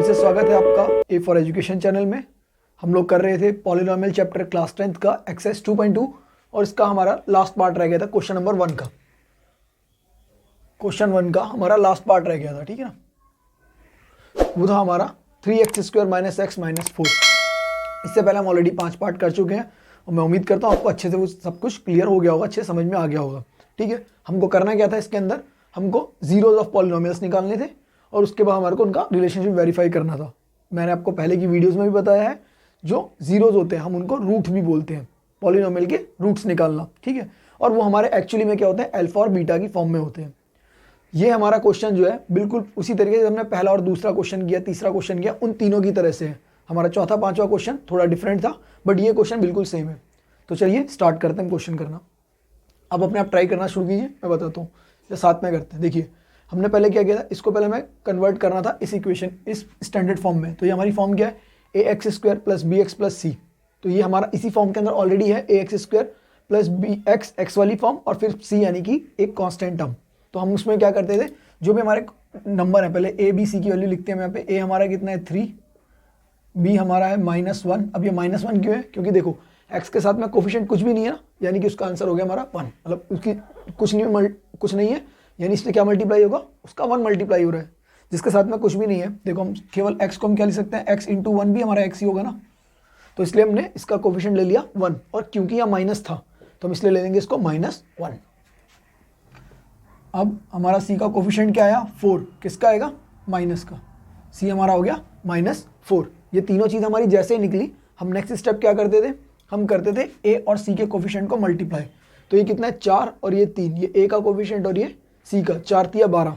से स्वागत है आपका ए फॉर एजुकेशन चैनल में। हम लोग कर रहे थे पॉलिनोमियल चैप्टर क्लास 10th का एक्सरसाइज 2.2 और इसका हमारा लास्ट पार्ट रह गया था क्वेश्चन नंबर 1 का। क्वेश्चन 1 का हमारा लास्ट पार्ट रह गया था, ठीक है ना। वो था हमारा 3x² - x - 4। इससे पहले हम ऑलरेडी 5 पार्ट कर चुके हैं और मैं उम्मीद करता हूँ आपको अच्छे से वो सब कुछ क्लियर हो गया होगा, अच्छे समझ में आ गया होगा, ठीक है। हमको करना क्या था, इसके अंदर हमको जीरोज ऑफ पॉलिनोमियल्स निकालने थे और उसके बाद हमारे को उनका रिलेशनशिप वेरीफाई करना था। मैंने आपको पहले की वीडियोस में भी बताया है, जो जीरोज होते हैं हम उनको रूट भी बोलते हैं, पॉलिनोमियल के रूट्स निकालना, ठीक है। और वो हमारे एक्चुअली में क्या होते हैं, अल्फा और बीटा की फॉर्म में होते हैं। ये हमारा क्वेश्चन जो है बिल्कुल उसी तरीके से हमने पहला और दूसरा क्वेश्चन किया, तीसरा क्वेश्चन किया, उन तीनों की तरह से है। हमारा चौथा पांचवा क्वेश्चन थोड़ा डिफरेंट था, बट ये क्वेश्चन बिल्कुल सेम है। तो चलिए स्टार्ट करते हैं क्वेश्चन करना। अब अपने आप ट्राई करना शुरू कीजिए, मैं बताता हूँ, या साथ में करते हैं। देखिए हमने पहले क्या किया था, इसको पहले हमें कन्वर्ट करना था इस इक्वेशन, इस स्टैंडर्ड फॉर्म में। तो ये हमारी फॉर्म क्या है, ax² + bx + c। तो ये हमारा इसी फॉर्म के अंदर ऑलरेडी है, ax² + bx x वाली फॉर्म और फिर c यानी कि एक कांस्टेंट टर्म। तो हम उसमें क्या करते थे, जो भी हमारे नंबर है पहले a b c की वैल्यू लिखते हैं। यहाँ पे a हमारा कितना है 3, b हमारा है -1। अब ये -1 क्यों है, क्योंकि देखो x के साथ में कोफिशिएंट कुछ भी नहीं है ना, यानी कि उसका आंसर हो गया हमारा 1। मतलब उसकी कुछ नहीं है, यानी इससे क्या मल्टीप्लाई होगा, उसका 1 मल्टीप्लाई हो रहा है। जिसके साथ में कुछ भी नहीं है, देखो हम केवल x को हम क्या लिख सकते हैं, x × 1 भी हमारा x ही होगा ना। तो इसलिए हमने इसका कोफिशिएंट ले लिया 1, और क्योंकि यहाँ माइनस था तो हम इसलिए ले लेंगे इसको -1। अब हमारा c का कोफिशिएंट क्या आया, 4। किसका आएगा, माइनस का। c हमारा हो गया -4। ये तीनों चीज़ हमारी जैसे ही निकली, हम नेक्स्ट स्टेप क्या करते थे, हम करते थे a और c के कोफिशिएंट को मल्टीप्लाई। तो ये कितना है 4 और ये 3, ये a का कोफिशिएंट और ये c का, 4 × 12।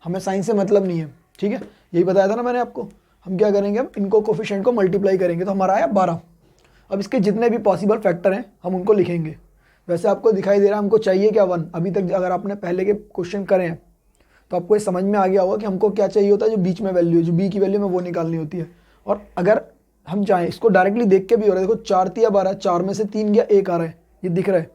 हमें साइन से मतलब नहीं है, ठीक है, यही बताया था ना मैंने आपको। हम क्या करेंगे, हम इनको कोफिशिएंट को मल्टीप्लाई करेंगे तो हमारा आया 12। अब इसके जितने भी पॉसिबल फैक्टर हैं हम उनको लिखेंगे। वैसे आपको दिखाई दे रहा है हमको चाहिए क्या, 1। अभी तक अगर आपने पहले के क्वेश्चन करे हैं तो आपको ये समझ में आ गया होगा कि हमको क्या चाहिए होता है, जो बीच में वैल्यू है, जो b की वैल्यू में वो निकालनी होती है। और अगर हम चाहें इसको डायरेक्टली देख के भी हो रहा है, देखो 4 × 12, 4 में से 3 गया, 1 आ रहा है, ये दिख रहा है।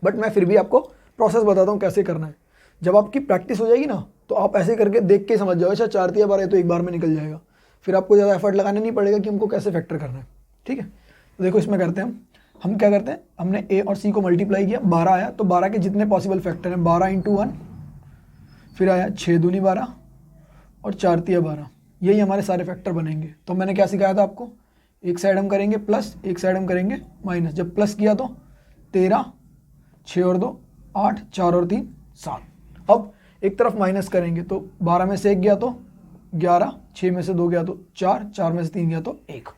बट मैं फिर भी आपको प्रोसेस बताता हूँ कैसे करना है। जब आपकी प्रैक्टिस हो जाएगी ना, तो आप ऐसे करके देख के समझ जाओ, अच्छा 4 × 12 तो एक बार में निकल जाएगा। फिर आपको ज़्यादा एफर्ट लगाना नहीं पड़ेगा कि हमको कैसे फैक्टर करना है, ठीक है। तो देखो इसमें करते हैं हम क्या करते हैं, हमने a और c को मल्टीप्लाई किया, 12 आया। तो 12 के जितने पॉसिबल फैक्टर हैं, 12 × 1, फिर आया 6 दूनी 12 और 4 × 12, यही हमारे सारे फैक्टर बनेंगे। तो मैंने क्या सिखाया था आपको, एक साइड हम करेंगे प्लस, एक साइड हम करेंगे माइनस। जब प्लस किया तो 13, 6 और 2 8, 4 और 3 7। अब एक तरफ माइनस करेंगे तो 12 में से 1 गया तो 11, 6 में से 2 गया तो 4, 4 में से 3 गया तो 1।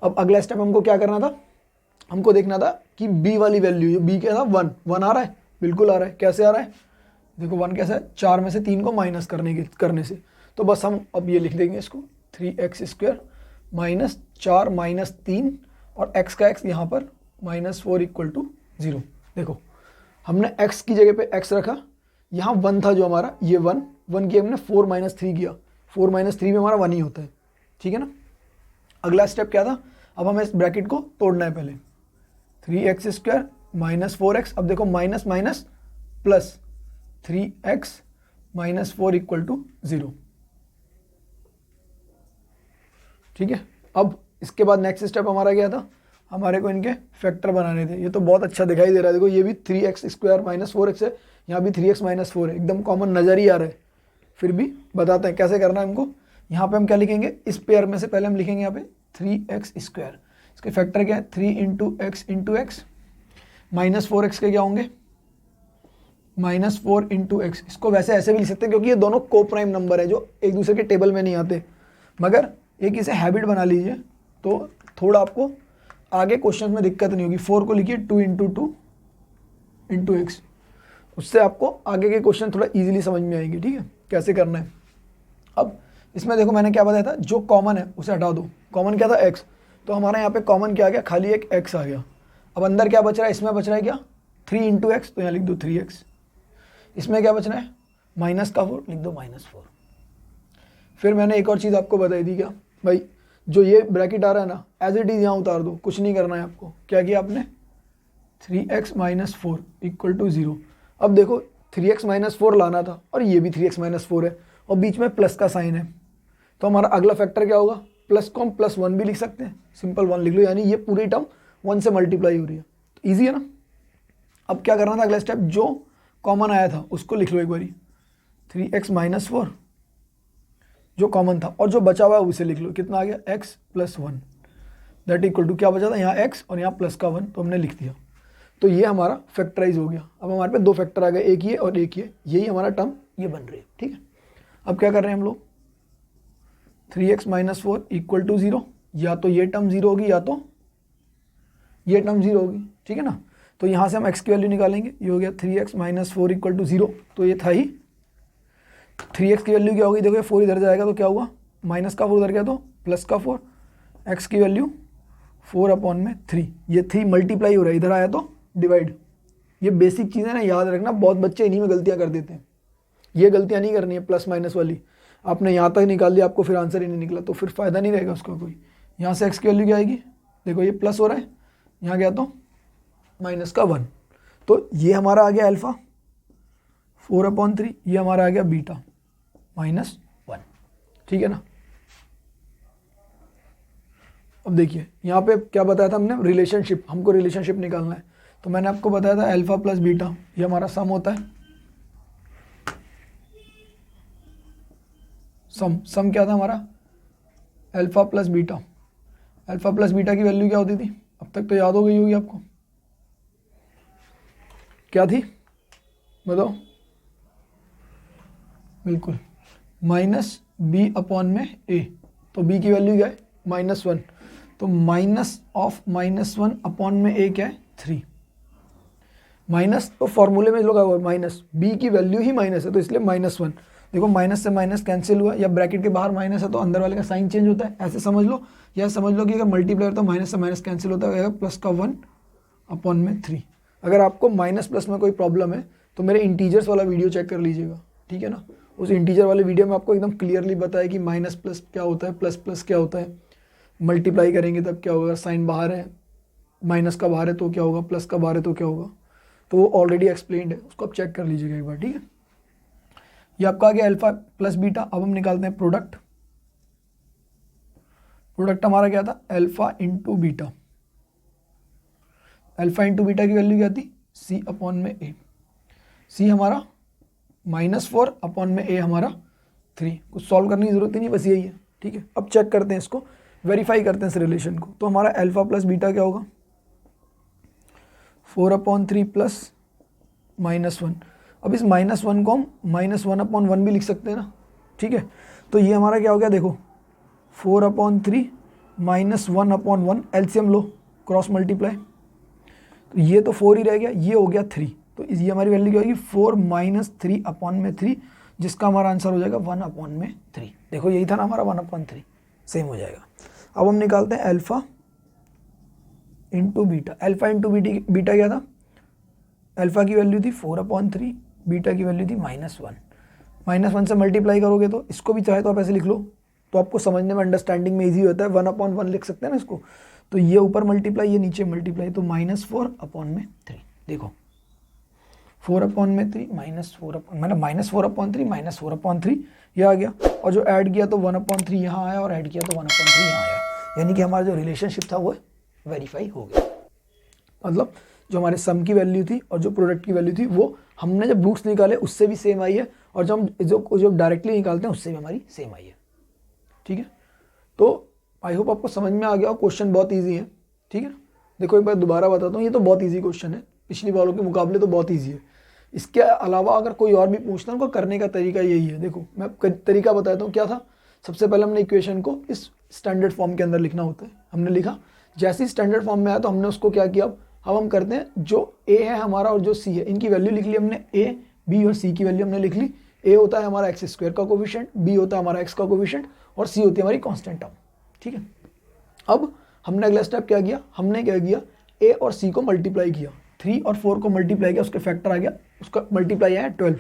अब अगला स्टेप हमको क्या करना था, हमको देखना था कि b वाली वैल्यू, b क्या था 1 आ रहा है, बिल्कुल आ रहा है। कैसे आ रहा है, देखो 1 कैसा है, 4 में से 3 को माइनस करने से। तो बस हम अब ये लिख देंगे इसको, 3x² - 4 - 3 और x का x यहाँ पर -4 = 0। देखो हमने x की जगह पे x रखा, यहाँ 1 था जो हमारा, ये 1 की हमने 4 - 3 किया, 4 - 3 में हमारा 1 ही होता है, ठीक है ना। अगला स्टेप क्या था, अब हमें इस ब्रैकेट को तोड़ना है। पहले 3x² - 4x, अब देखो माइनस माइनस प्लस, 3x - 4 = 0, ठीक है। अब इसके बाद नेक्स्ट स्टेप हमारा क्या था, हमारे को इनके फैक्टर बनाने थे। ये तो बहुत अच्छा दिखाई दे रहा है, देखो ये भी 3x² - 4x है, यहाँ भी 3x - 4 है, एकदम कॉमन नज़र ही आ रहा है। फिर भी बताते हैं कैसे करना है हमको। यहाँ पे हम क्या लिखेंगे, इस पेयर में से पहले हम लिखेंगे यहाँ पे 3x²। इसके फैक्टर क्या है, 3 × x × x, -4x के क्या होंगे, -4 × x। इसको वैसे ऐसे भी लिख सकते हैं क्योंकि ये दोनों को प्राइम नंबर है जो एक दूसरे के टेबल में नहीं आते, मगर एक इसे हैबिट बना लीजिए तो थोड़ा आपको आगे क्वेश्चन में दिक्कत नहीं होगी। 4 को लिखिए 2 × 2 × x, उससे आपको आगे के क्वेश्चन थोड़ा इजीली समझ में आएंगे, ठीक है, कैसे करना है। अब इसमें देखो मैंने क्या बताया था, जो कॉमन है उसे हटा दो। कॉमन क्या था, x, तो हमारे यहाँ पे कॉमन क्या आ गया, खाली एक x आ गया। अब अंदर क्या बच रहा है, इसमें बच रहा है क्या, 3 × x, तो यहाँ लिख दो 3x। इसमें क्या बच रहा है, माइनस का 4, लिख दो -4। फिर मैंने एक और चीज़ आपको बताई थी क्या भाई, जो ये ब्रैकेट आ रहा है ना, एज इट इज़ यहाँ उतार दो, कुछ नहीं करना है आपको। क्या किया आपने, 3x - 4 = 0। अब देखो 3x - 4 लाना था और ये भी 3x - 4 है और बीच में प्लस का साइन है, तो हमारा अगला फैक्टर क्या होगा, प्लस को हम +1 भी लिख सकते हैं, सिंपल 1 लिख लो, यानी ये पूरी टर्म 1 से मल्टीप्लाई हो रही है, तो ईजी है ना। अब क्या करना था अगला स्टेप, जो कॉमन आया था उसको लिख लो एक बारी, 3x - 4 जो कॉमन था, और जो बचा हुआ है उसे लिख लो, कितना आ गया x + 1 दैट इक्वल टू क्या बचा था, यहाँ x और यहाँ प्लस का 1, तो हमने लिख दिया। तो ये हमारा फैक्टराइज हो गया। अब हमारे पे 2 फैक्टर आ गए, एक ये और एक ये, यही हमारा टर्म ये बन रही है, ठीक है। अब क्या कर रहे हैं हम लोग, 3x - 4 = 0, या तो ये टर्म 0 होगी या तो ये टर्म 0 होगी, ठीक है ना। तो यहाँ से हम x की वैल्यू निकालेंगे, ये हो गया 3x - 4 = 0, तो ये था ही 3x की वैल्यू क्या होगी, देखो ये 4 इधर जाएगा तो क्या हुआ, माइनस का 4 उधर गया तो प्लस का 4, x की वैल्यू 4/3, ये 3 मल्टीप्लाई हो रहा है, इधर आया तो डिवाइड। ये बेसिक चीज़ें ना याद रखना, बहुत बच्चे इन्हीं में गलतियाँ कर देते हैं, ये गलतियाँ नहीं करनी है प्लस माइनस वाली। आपने यहाँ तक निकाल दिया, आपको फिर आंसर ही नहीं निकला तो फिर फ़ायदा नहीं रहेगा उसका कोई। यहाँ से x की वैल्यू क्या आएगी, देखो ये प्लस हो रहा है, यहाँ गया तो माइनस का 1, तो ये हमारा आ गया अल्फ़ा 4/3, ये हमारा आ गया बीटा -1, ठीक है ना। अब देखिए यहाँ पे क्या बताया था हमने, रिलेशनशिप, हमको रिलेशनशिप निकालना है, तो मैंने आपको बताया था अल्फ़ा + बीटा, ये हमारा सम होता है। सम क्या था हमारा, अल्फ़ा + बीटा। अल्फ़ा + बीटा की वैल्यू क्या होती थी, अब तक तो याद हो गई होगी आपको, क्या थी बताओ, बिल्कुल -b/a, तो b की वैल्यू क्या है -1, तो -(-1/a) क्या है 3, माइनस तो फॉर्मूले में लगा हुआ माइनस, b की वैल्यू ही माइनस है तो इसलिए -1। देखो माइनस से माइनस कैंसिल हुआ, या ब्रैकेट के बाहर माइनस है तो अंदर वाले का साइन चेंज होता है, ऐसे समझ लो, या समझ लो कि अगर मल्टीप्लाई तो माइनस से माइनस कैंसिल होता है, प्लस का 1/3। अगर आपको माइनस प्लस में कोई प्रॉब्लम है तो मेरे इंटीजर्स वाला वीडियो चेक कर लीजिएगा, ठीक है ना। उस इंटीजर वाले वीडियो में आपको एकदम क्लियरली बताया कि माइनस प्लस क्या होता है, प्लस प्लस क्या होता है, मल्टीप्लाई करेंगे तब क्या होगा, साइन बाहर है, माइनस का बाहर है तो क्या होगा, प्लस का बाहर है तो क्या होगा, तो वो ऑलरेडी एक्सप्लेन्ड है, उसको आप चेक कर लीजिएगा एक बार, ठीक है। ये आपका आ गया अल्फा + बीटा। अब हम निकालते हैं प्रोडक्ट। प्रोडक्ट हमारा क्या था, अल्फा × बीटा। अल्फा × बीटा की वैल्यू क्या थी, c/a। c हमारा -4/a हमारा 3, कुछ सॉल्व करने की जरूरत ही नहीं, बस यही है, ठीक है। अब चेक करते हैं इसको, वेरीफाई करते हैं इस रिलेशन को। तो हमारा अल्फा + बीटा क्या होगा, 4/3 + -1। अब इस -1 को हम -1/1 भी लिख सकते हैं ना, ठीक है। तो ये हमारा क्या हो गया, देखो 4/3 -1/1, एलसीएम लो, क्रॉस मल्टीप्लाई, तो ये तो 4 ही रह गया, ये हो गया 3, तो ये हमारी वैल्यू क्या होगी 4 - 3/3, जिसका हमारा आंसर हो जाएगा 1/3। देखो यही था ना हमारा 1/3, सेम हो जाएगा। अब हम निकालते हैं अल्फा × बीटा। अल्फा × बीटा क्या था, अल्फा की वैल्यू थी 4/3, बीटा की वैल्यू थी -1। -1 से मल्टीप्लाई करोगे तो इसको भी चाहे तो आप ऐसे लिख लो, तो आपको समझने में अंडरस्टैंडिंग में ईजी होता है, 1/1 लिख सकते हैं ना इसको, तो ये ऊपर मल्टीप्लाई ये नीचे मल्टीप्लाई, तो -4/3। देखो 4/3 मतलब -4/3 ये आ गया, और जो ऐड किया तो 1/3 यहाँ आया, और ऐड किया तो 1/3 यहाँ आया, यानी कि हमारा जो रिलेशनशिप था वो वेरीफाई हो गया। मतलब जो हमारे सम की वैल्यू थी और जो प्रोडक्ट की वैल्यू थी वो हमने जब रूट्स निकाले उससे भी सेम आई है, और जब हम जो डायरेक्टली निकालते हैं उससे भी हमारी सेम आई है, ठीक है। तो आई होप आपको समझ में आ गया, और क्वेश्चन बहुत ईजी है, ठीक है। देखो एक बार दोबारा बताता हूँ, ये तो बहुत ईजी क्वेश्चन है, पिछली बारों के मुकाबले तो बहुत ईजी है। इसके अलावा अगर कोई और भी पूछता है, उनको करने का तरीका यही है। देखो मैं तरीका बताता हूँ, क्या था, सबसे पहले हमने इक्वेशन को इस स्टैंडर्ड फॉर्म के अंदर लिखना होता है, हमने लिखा, जैसे ही स्टैंडर्ड फॉर्म में आया तो हमने उसको क्या किया, अब हम करते हैं जो a है हमारा और जो c है, इनकी वैल्यू लिख ली हमने, a b और c की वैल्यू हमने लिख ली। a होता है हमारा x² का कोफिशिएंट, b होता है हमारा x का कोफिशिएंट, और c होती है हमारी कांस्टेंट टर्म, ठीक है। अब हमने अगला स्टेप क्या किया, हमने क्या किया, a और c को मल्टीप्लाई किया, 3 और 4 को मल्टीप्लाई किया, उसके फैक्टर आ गया, उसका मल्टीप्लाई आया 12।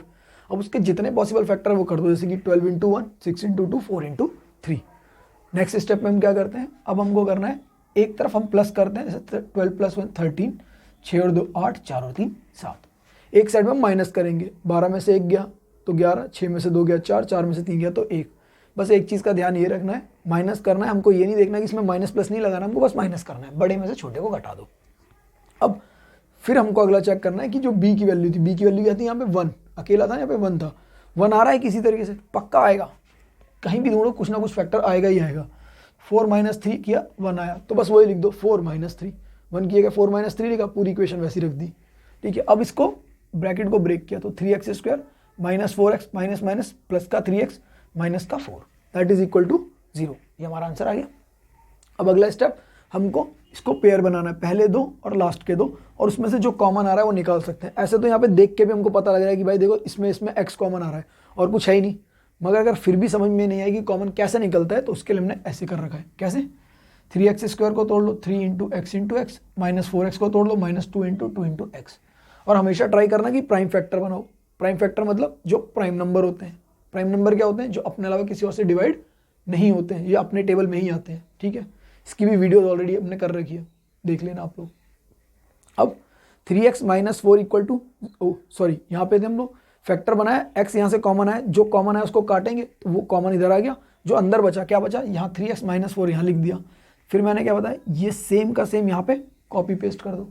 अब उसके जितने पॉसिबल फैक्टर है वो कर दो, जैसे कि 12 × 1, 6 × 2, 4 × 3। नेक्स्ट स्टेप में हम क्या करते हैं, अब हमको करना है, एक तरफ हम प्लस करते हैं, जैसे 12 + 1 13, 6 और 2 8, 4 और 3 7। एक साइड में हम माइनस करेंगे, 12 में से 1 गया तो 11, 6 में से 2 गया 4, 4 में से 3 गया तो 1, बस एक चीज़ का ध्यान ये रखना है, माइनस करना है, हमको ये नहीं देखना कि इसमें माइनस प्लस नहीं लगाना, हमको बस माइनस करना है, बड़े में से छोटे को घटा दो। अब फिर हमको अगला चेक करना है कि जो b की वैल्यू थी, b की वैल्यू क्या थी, यहाँ पे 1 अकेला था, यहाँ पे 1 था, 1 आ रहा है किसी तरीके से, पक्का आएगा, कहीं भी ढूंढो कुछ ना कुछ फैक्टर आएगा ही आएगा। 4 - 3 किया 1 आया, तो बस वही लिख दो 4 - 3, 1 किएगा 4 - 3 लिखा, पूरी इक्वेशन वैसी रख दी। ठीक है, अब इसको ब्रैकेट को ब्रेक किया तो 3x² - 4x minus minus plus का 3x माइनस का 4 दैट इज इक्वल टू 0। ये हमारा आंसर आ गया। अब अगला स्टेप हमको इसको पेयर बनाना है, पहले दो और लास्ट के दो, और उसमें से जो कॉमन आ रहा है वो निकाल सकते हैं। ऐसे तो यहाँ पे देख के भी हमको पता लग रहा है कि भाई देखो इसमें x कॉमन आ रहा है और कुछ है ही नहीं, मगर अगर फिर भी समझ में नहीं आएगी कॉमन कैसे निकलता है तो उसके लिए हमने ऐसे कर रखा है। कैसे? 3x² को तोड़ लो 3 × x माइनस 4x को तोड़ लो -2 × 2 × x, और हमेशा ट्राई करना कि प्राइम फैक्टर बनाओ। प्राइम फैक्टर मतलब जो प्राइम नंबर होते हैं। प्राइम नंबर क्या होते हैं? जो अपने अलावा किसी और से डिवाइड नहीं होते हैं, ये अपने टेबल में ही आते हैं। ठीक है, इसकी भी वीडियो ऑलरेडी हमने कर रखी है, देख लेना आप लोग। अब 3x - 4 इक्वल टू, सॉरी यहाँ पे हम लोग फैक्टर बनाया, x यहाँ से कॉमन है, जो कॉमन है उसको काटेंगे तो वो कॉमन इधर आ गया, जो अंदर बचा क्या बचा, यहाँ 3x - 4 यहाँ लिख दिया। फिर मैंने क्या बताया, ये सेम का सेम यहाँ पे कॉपी पेस्ट कर दो।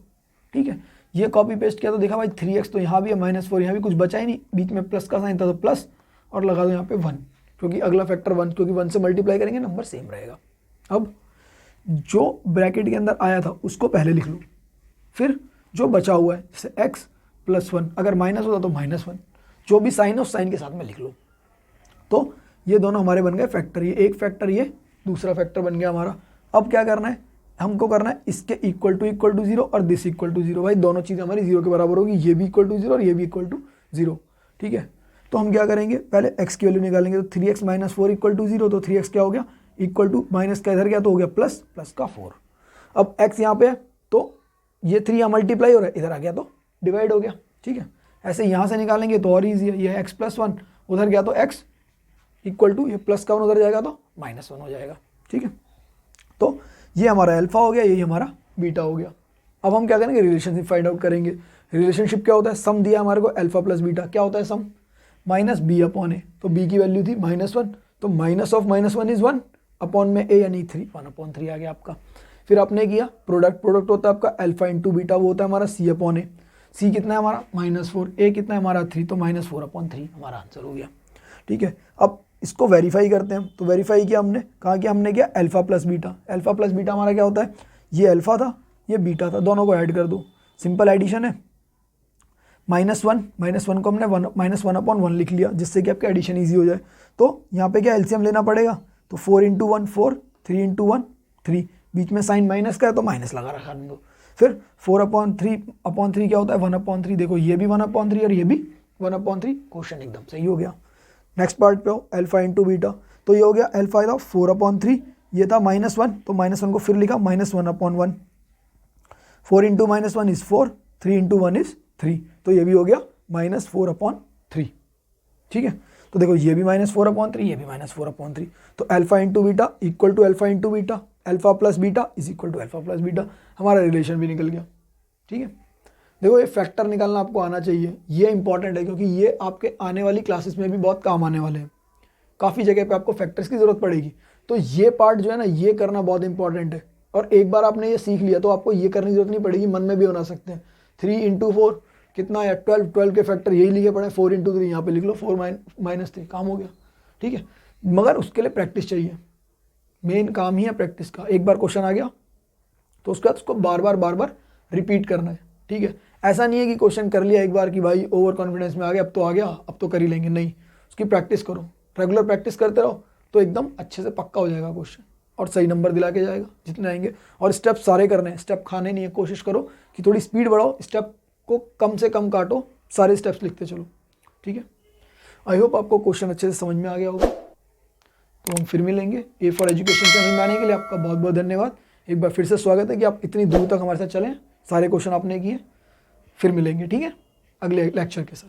ठीक है, ये कॉपी पेस्ट किया तो देखा भाई 3x तो यहाँ भी है, -4 यहाँ भी, कुछ बचा ही नहीं, बीच में प्लस का साइन था तो प्लस, और लगा दो यहाँ पे 1, क्योंकि अगला फैक्टर 1, क्योंकि 1 से मल्टीप्लाई करेंगे नंबर सेम रहेगा। अब जो ब्रैकेट के अंदर आया था उसको पहले लिख लो, फिर जो बचा हुआ है जैसे x + 1, अगर माइनस होता तो -1, जो भी साइन है उस साइन के साथ में लिख लो। तो ये दोनों हमारे बन गए फैक्टर, ये एक फैक्टर, ये दूसरा फैक्टर बन गया हमारा। अब क्या करना है, हमको करना है इसके इक्वल टू 0 और दिस इक्वल टू 0। भाई दोनों चीज़ें हमारी 0 के बराबर होगी, ये भी इक्वल टू 0 और ये भी इक्वल टू 0। ठीक है, तो हम क्या करेंगे, पहले x की वैल्यू निकालेंगे, तो 3x - 4 इक्वल टू 0, तो 3x क्या हो गया, इक्वल टू माइनस का इधर गया तो हो गया प्लस, प्लस का 4। अब x यहाँ पे है तो ये 3 यहाँ मल्टीप्लाई हो रहा है, इधर आ गया तो डिवाइड हो गया। ठीक है, ऐसे यहाँ से निकालेंगे तो और ईजी है, ये x + 1 उधर गया तो x इक्वल टू, ये प्लस का 1 उधर जाएगा तो -1 हो जाएगा। ठीक है, तो ये हमारा अल्फा हो गया, ये हमारा बीटा हो गया। अब हम क्या करेंगे, रिलेशनशिप फाइंड आउट करेंगे। रिलेशनशिप क्या होता है, सम दिया हमारे को अल्फा प्लस बीटा, क्या होता है सम, -b/a, तो b की वैल्यू थी -1, तो माइनस ऑफ -1 इज 1 अपॉन में a यानी 3, 1/3 आ गया आपका। फिर आपने किया प्रोडक्ट होता है आपका अल्फा इंटू बीटा, वो होता है हमारा c/a। c कितना है हमारा -4, a कितना है हमारा 3, तो -4/3 हमारा आंसर हो गया। ठीक है, अब इसको वेरीफाई करते हैं, तो वेरीफाई किया हमने, कहाँ किया हमने, किया alpha plus beta. Alpha plus beta हमारा क्या होता है, ये अल्फा था ये बीटा था, दोनों को ऐड कर दो, सिंपल एडिशन है। -1 को हमने -1/1 लिख लिया, जिससे कि आपका एडिशन ईजी हो जाए। तो यहाँ पे क्या एलसीएम लेना पड़ेगा, तो 4 × 1 4, 3 × 1 3, बीच में साइन माइनस का है तो माइनस लगा रखा दो। फिर 4/3 क्या होता है 1/3, देखो ये भी 1/3 और ये भी 1/3, क्वेश्चन एकदम सही हो गया। नेक्स्ट पार्ट पे हो, अल्फा इंटू बीटा, तो ये हो गया अल्फा था 4/3, ये था -1, तो -1 को फिर लिखा -1/1, 4 × -1 इज 4, 3 × 1 इज 3, तो ये भी हो गया -4/3। ठीक है, तो देखो ये भी -4/3, ये भी -4/3, तो alpha into beta equal to alpha into beta, alpha plus beta is equal to alpha plus beta, हमारा रिलेशन भी निकल गया। ठीक है, देखो ये फैक्टर निकालना आपको आना चाहिए, ये इंपॉर्टेंट है क्योंकि ये आपके आने वाली क्लासेस में भी बहुत काम आने वाले हैं। काफ़ी जगह पे आपको फैक्टर्स की ज़रूरत पड़ेगी, तो ये पार्ट जो है ना ये करना बहुत इंपॉर्टेंट है। और एक बार आपने ये सीख लिया तो आपको ये करने की जरूरत नहीं पड़ेगी, मन में भी बना सकते हैं। 3 × 4 कितना है 12, 12 के फैक्टर यही लिखे पड़े, 4 × 3 यहाँ पे लिख लो, 4 - 3 काम हो गया। ठीक है, मगर उसके लिए प्रैक्टिस चाहिए, मेन काम ही है प्रैक्टिस का। एक बार क्वेश्चन आ गया तो उसके बाद उसको बार बार रिपीट करना है। ठीक है, ऐसा नहीं है कि क्वेश्चन कर लिया एक बार कि भाई ओवर कॉन्फिडेंस में आ गया, अब तो कर ही लेंगे, नहीं, उसकी प्रैक्टिस करो, रेगुलर प्रैक्टिस करते रहो तो एकदम अच्छे से पक्का हो जाएगा क्वेश्चन और सही नंबर दिला के जाएगा जितने आएंगे। और स्टेप सारे करने हैं, स्टेप खाने नहीं है, कोशिश करो कि थोड़ी स्पीड बढ़ाओ, स्टेप को कम से कम काटो, सारे स्टेप्स लिखते चलो। ठीक है, आई होप आपको क्वेश्चन अच्छे से समझ में आ गया होगा। तो हम फिर मिलेंगे। ए फॉर एजुकेशन चैनल में आने के लिए आपका बहुत बहुत धन्यवाद। एक बार फिर से स्वागत है कि आप इतनी दूर तक हमारे साथ चलें, सारे क्वेश्चन आपने किए। फिर मिलेंगे, ठीक है, अगले लेक्चर के साथ।